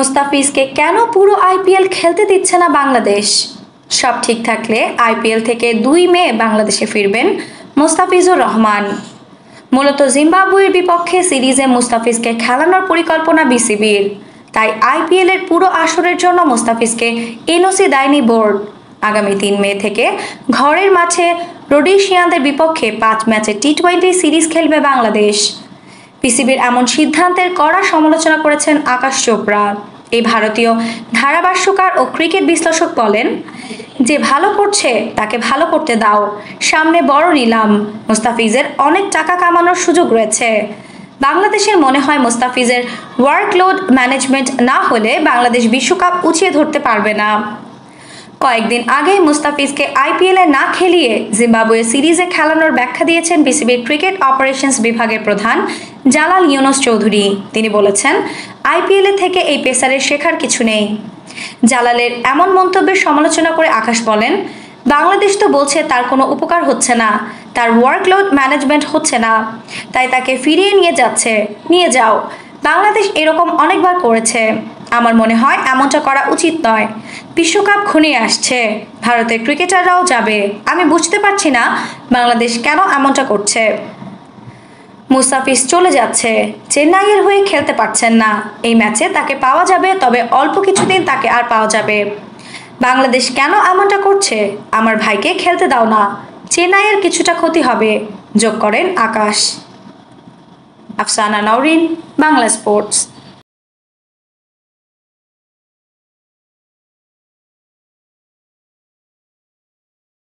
মুস্তাফিজকে কেন পুরো আইপিএল খেলতে দিচ্ছে না বাংলাদেশ? সব ঠিক থাকলে আইপিএল থেকে 2 মে বাংলাদেশে ফিরবেন মুস্তাফিজুর রহমান। মূলত জিম্বাবুয়ের বিপক্ষে সিরিজে মুস্তাফিজকে খেলানোর পরিকল্পনা বিসিবির, তাই আইপিএল এর পুরো আসরের জন্য মুস্তাফিজকে এনওসি দেয়নি বোর্ড। আগামী 3 মে থেকে ঘরের মাঠে রোডেশিয়ানদের বিপক্ষে 5 ম্যাচের টি-20 সিরিজ খেলবে বাংলাদেশ। বিসিবির এমন সিদ্ধান্তের কড়া সমালোচনা করেছেন আকাশ চোপড়া। এই ভারতীয় ধারাভাষ্যকার ও ক্রিকেট বিশ্লেষক বলেন, যে ভালো করছে তাকে ভালো করতে দাও, সামনে বড় নিলাম, মুস্তাফিজের অনেক টাকা কামানোর সুযোগ রয়েছে। বাংলাদেশের মনে হয় মুস্তাফিজের ওয়ার্কলোড ম্যানেজমেন্ট না হলে বাংলাদেশ বিশ্বকাপ উঁচিয়ে ধরতে পারবে না। কয়েকদিন আগেই মুস্তাফিজকে আইপিএলে না খেলিয়ে জিম্বাবুয়ে সিরিজে খেলানোর ব্যাখ্যা দিয়েছেন বিসিবির ক্রিকেট অপারেশনস বিভাগের প্রধান জালাল ইউনুস চৌধুরী। তিনি বলেছেন, আইপিএলে থেকে এই পেসারের শেখার কিছু নেই। জালালের এমন মন্তব্যের সমালোচনা করে আকাশ বলেন, বাংলাদেশ তো বলছে তার কোনো উপকার হচ্ছে না, তার ওয়ার্কলোড ম্যানেজমেন্ট হচ্ছে না, তাই তাকে ফিরিয়ে নিয়ে যাচ্ছে। নিয়ে যাও, বাংলাদেশ এরকম অনেকবার করেছে। আমার মনে হয় এমনটা করা উচিত নয়। বিশ্বকাপ ঘনিয়ে আসছে, ভারতের ক্রিকেটাররাও যাবে। আমি বুঝতে পারছি না বাংলাদেশ কেন এমনটা করছে। মুস্তাফিজ চলে যাচ্ছে, চেন্নাইয়ের হয়ে খেলতে পারছেন না। এই ম্যাচে তাকে পাওয়া যাবে, তবে অল্প কিছুদিন তাকে আর পাওয়া যাবে। বাংলাদেশ কেন এমনটা করছে? আমার ভাইকে খেলতে দাও না, চেন্নাইয়ের কিছুটা ক্ষতি হবে, যোগ করেন আকাশ। আফসানা নওরিন, বাংলা স্পোর্টস।